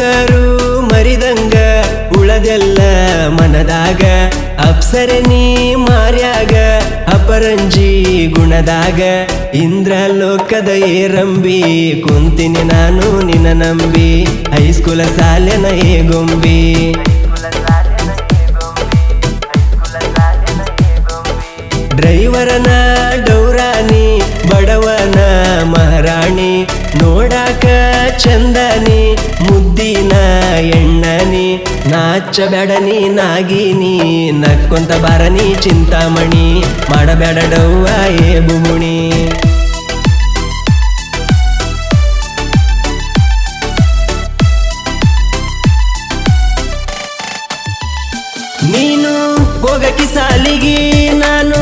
ಹೆಸರು ಮರಿದಂಗ ಉಳದೆಲ್ಲ ಮನದಾಗ ಅಪ್ಸರೆ ನೀ ಮಾರ್ಯಾಗ ಅಪರಂಜಿ ಗುಣದಾಗ ಇಂದ್ರಲೋಕದ ಏರಂಬಿ ಕುಂತಿನಿ ನಾನು ನಿನ್ನ ನಂಬಿ ಹೈಸ್ಕೂಲ ಸಾಲೆನ ಗೊಂಬಿ ಡ್ರೈವರನ ಡೌರಾನಿ ಬಡವನ ಮಹಾರಾಣಿ ನೋಡಾಕ ಚಂದನಿ ಮುದ್ದಿನ ಎಣ್ಣನಿ ನಾಚಬೇಡನಿ ನಾಗಿನಿ ನಕ್ಕೊಂತ ಬಾರನಿ ಚಿಂತಾಮಣಿ ಮಾಡಬೇಡ ಡವ್ವ ಏ ಬುಮುಣಿ ನೀನು ಹೋಗಕಿ ಸಾಲಿಗಿ ನಾನು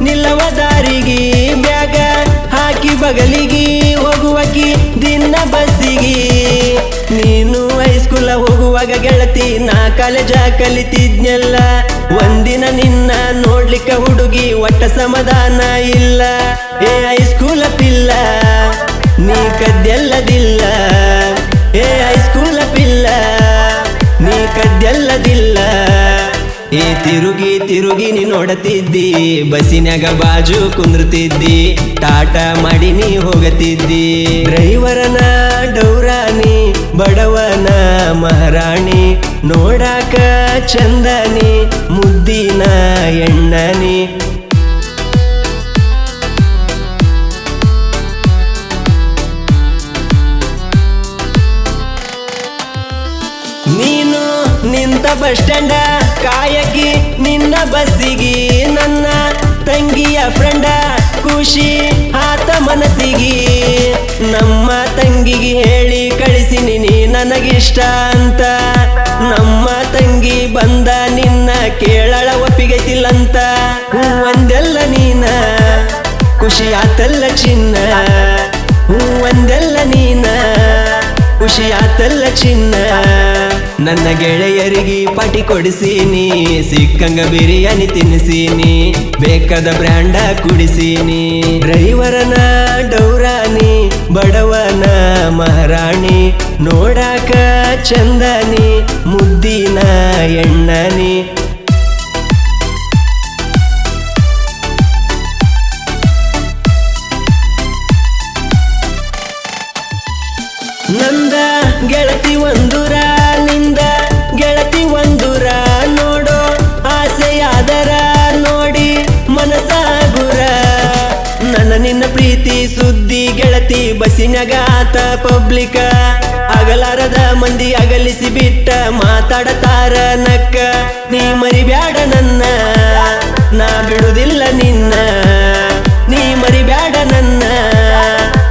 ನಿಲ್ಲವ ದಾರಿಗಿ ಬ್ಯಾಗ ಹಾಕಿ ಬಗಲಿಗಿ ಹೋಗುವಕಿ ದಿನ ಬಸ್ಸಿಗಿ ನೀನು ಹೈಸ್ಕೂಲ ಹೋಗುವಾಗ ಗೆಳತಿ ನಾ ಕಾಲೇಜ ಕಲಿತಿದ್ನೆಲ್ಲ ಒಂದಿನ ನಿನ್ನ ನೋಡ್ಲಿಕ್ಕ ಹುಡುಗಿ ಒಟ್ಟ ಸಮಾಧಾನ ಇಲ್ಲ ಏ ಹೈಸ್ಕೂಲ ಪಿಲ್ಲ ನೀ ಕದ್ದೆಲ್ಲದಿಲ್ಲ ಏ ಹೈಸ್ಕೂಲ ಪಿಲ್ಲ ನೀ ಕದ್ದೆಲ್ಲದಿಲ್ಲ ಏ ತಿರುಗಿ ತಿರುಗಿ ನೀ ನೋಡತಿದ್ದಿ ಬಸ್ಸಿನ್ಯಾಗ ಬಾಜು ಕುಂದ್ರತಿದ್ದಿ ಟಾಟಾ ಮಾಡಿ ನೀ ಹೋಗತಿದ್ದಿ ಡ್ರೈವರನ ಡೌರಾನಿ ಬಡವನ ಮಹಾರಾಣಿ ನೋಡಾಕ ಚಂದನಿ ಮುದ್ದಿನ ಎಣ್ಣನಿ ನೀನು ನಿಂತ ಬಸ್ ಸ್ಟ್ಯಾಂಡ ಕಾಯಕಿ ನಿನ್ನ ಬಸ್ಸಿಗಿ ನನ್ನ ತಂಗಿಯ ಫ್ರೆಂಡ ಖುಷಿ ಆತ ಮನಸ್ಸಿಗಿ ನಮ್ಮ ತಂಗಿಗೆ ಹೇಳಿ ಕಳಿಸಿನಿ ನೀ ನನಗಿಷ್ಟ ಅಂತ ನಮ್ಮ ತಂಗಿ ಬಂದ ನಿನ್ನ ಕೇಳಳ ಒಪ್ಪಿಗೆತಿಲ್ಲಂತ ಒಂದೆಲ್ಲ ನೀನ ಖುಷಿ ಆತಲ್ಲ ಚಿನ್ನ ಒಂದೆಲ್ಲ ನೀನ ಖುಷಿ ಆತಲ್ಲ ಚಿನ್ನ ನನ್ನ ಗೆಳೆಯರಿಗೆ ಪಾಟಿ ಕೊಡಿಸೀನಿ ಸಿಕ್ಕಂಗ ಬಿರಿಯಾನಿ ತಿನ್ನಿಸೀನಿ ಬೇಕಾದ ಬ್ರ್ಯಾಂಡ ಕುಡಿಸೀನಿ ಡ್ರೈವರನ ಡೌರಾನಿ ಬಡವನ ಮಹಾರಾಣಿ ನೋಡಾಕ ಚಂದನಿ ಮುದ್ದಿನ ಎಣ್ಣನಿ ನಂದ ಗೆಳತಿ ಒಂದುರ ನಿಂದ ಗೆಳತಿ ಒಂದುರ ನೋಡೋ ಆಸೆಯಾದರ ನೋಡಿ ಮನಸಾಗುರ ನನ್ನ ನಿನ್ನ ಪ್ರೀತಿ ಸುದ್ದಿ ಗೆಳತಿ ಬಸ್ಸಿನಾಗ ಆತ ಪಬ್ಲಿಕ ಅಗಲಾರದ ಮಂದಿ ಅಗಲಿಸಿ ಬಿಟ್ಟ ಮಾತಾಡತಾರ ನಕ್ಕ ನೀ ಮರಿಬ್ಯಾಡ ನನ್ನ ನಾ ಬಿಡುದಿಲ್ಲ ನಿನ್ನ ನೀ ಮರಿಬ್ಯಾಡ ನನ್ನ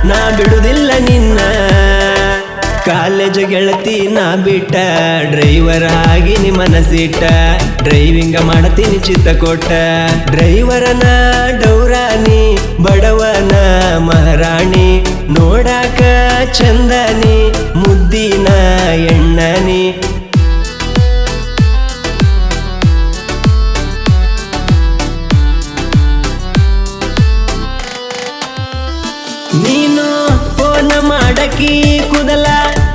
ನಾ ಬಿಡುದಿಲ್ಲ ನಿನ್ನ ಕಾಲೇಜ್ ಗೆಳತಿ ನಾ ಬಿಟ್ಟ ಡ್ರೈವರ್ ಆಗಿ ನಿ ಮನಸ್ಸಿಟ್ಟ ಡ್ರೈವಿಂಗ ಮಾಡತೀನಿ ಚಿತ್ತ ಕೊಟ್ಟ ಡ್ರೈವರನ ಡೌರಾನಿ ಬಡವನ ಮಹಾರಾಣಿ ನೋಡಾಕ ಚಂದನಿ ಮುದ್ದಿನ ಎಣ್ಣನಿ ನೀನು ಫೋನ್ ಮಾಡಕಿ ಕುದಲ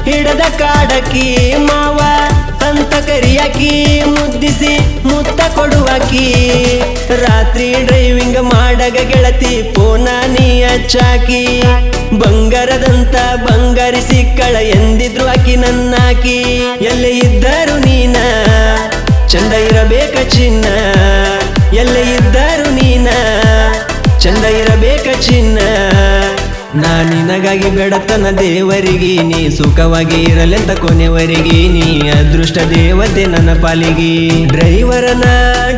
ಹಿಡದ ಕಾಡಕಿ ಮಾವ ಅಂತ ಕರಿಯಾಕಿ ಮುದ್ದಿಸಿ ಮುತ್ತ ಕೊಡುವಾಕಿ ರಾತ್ರಿ ಡ್ರೈವಿಂಗ್ ಮಾಡಗ ಗೆಳತಿ ಫೋನ ನೀ ಹಚ್ಚಾಕಿ ಬಂಗಾರದಂತ ಬಂಗಾರಿ ಸಿಕ್ಕಳ ಎಂದಿದ್ರು ಆಕಿ ನನ್ನಾಕಿ ಎಲ್ಲೇ ಇದ್ದರು ನೀನ ಚಂದ ಇರಬೇಕ ಚಿನ್ನ ಎಲ್ಲೇ ಇದ್ದರು ನೀನ ಚಂದ ಇರಬೇಕ ಚಿನ್ನ ನಾ ನಿನಗಾಗಿ ಬೆಡತನ ದೇವರಿಗೆ ನೀ ಸುಖವಾಗಿ ಇರಲೆಂತ ಕೊನೆವರೆಗೆ ನೀ ಅದೃಷ್ಟ ದೇವತೆ ನನ್ನ ಪಾಲಿಗೆ ಡ್ರೈವರನ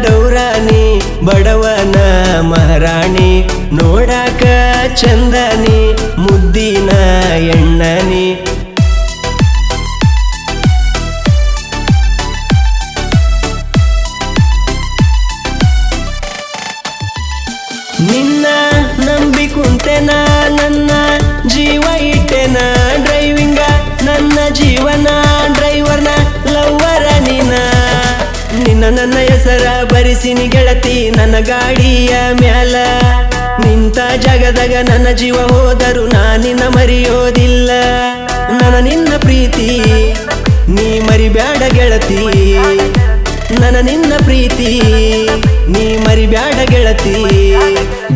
ಡೌರಾನಿ ಬಡವನ ಮಹಾರಾಣಿ ನೋಡಾಕ ಚಂದನಿ ಮುದ್ದಿನ ಎಣ್ಣನಿ ನಿನ್ನ ನಂಬಿ ಕುಂತೆನ ನನ್ನ ಜೀವ ಇಟ್ಟೆನ ಡ್ರೈವಿಂಗ ನನ್ನ ಜೀವನ ಡ್ರೈವರ್ನ ಲವ್ವರ ನಿನ್ನ ನನ್ನ ಹೆಸರ ಬರಿಸಿನಿ ಗೆಳತಿ ನನ್ನ ಗಾಡಿಯ ಮ್ಯಾಲ ನಿಂತ ಜಾಗದಾಗ ನನ್ನ ಜೀವ ಹೋದರು ನಾನಿನ್ನ ಮರೆಯೋದಿಲ್ಲ ನನ್ನ ನಿನ್ನ ಪ್ರೀತಿ ನೀ ಮರಿಬ್ಯಾಡ ಗೆಳತಿ ನನ್ನ ನಿನ್ನ ಪ್ರೀತಿ ನೀ ಮರಿಬ್ಯಾಡ ಗೆಳತಿ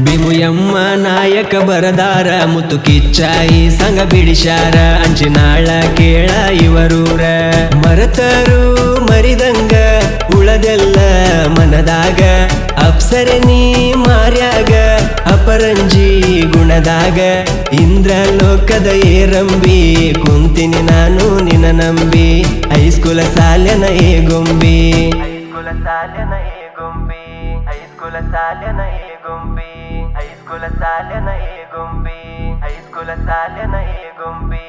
ಬಿಮು ಎಮ್ಮ ನಾಯಕ ಬರದಾರ ಮುತ್ತು ಕಿಚ್ಚಾಯಿ ಸಂಗ ಬಿಡಿಸ್ಯಾರ ಅಂಚಿನಾಳ ಕೇಳ ಇವರೂರ ಮರತರು ಮರಿದಂಗ ಉಳದೆಲ್ಲ ಮನದಾಗ ಅಪ್ಸರೆ ನೀ ಮಾರ್ಯಾಗ ಅಪರಂಜಿ ಗುಣದಾಗ ಇಂದ್ರ ಲೋಕದ ಏರಂಬಿ ಕುಂತಿನಿ ನಾನು ನಿನ್ನ ನಂಬಿ ಹೈಸ್ಕೂಲ ಸಾಲ್ಯನ ಏ ಗೊಂಬಿ ಹೈಸ್ಕೂಲ ಸಾಲ್ಯನ ಏ ಗೊಂಬಿ ಹೈಸ್ಕೂಲ ಸಾಲ್ಯನ ಏ ಗೊಂಬಿ ಹೈಸ್ಕೂಲ ಸಾಲ್ಯನ ಏ ಗೊಂಬಿ ಹೈಸ್ಕೂಲ ಸಾಲ್ಯನ ಏ ಗೊಂಬಿ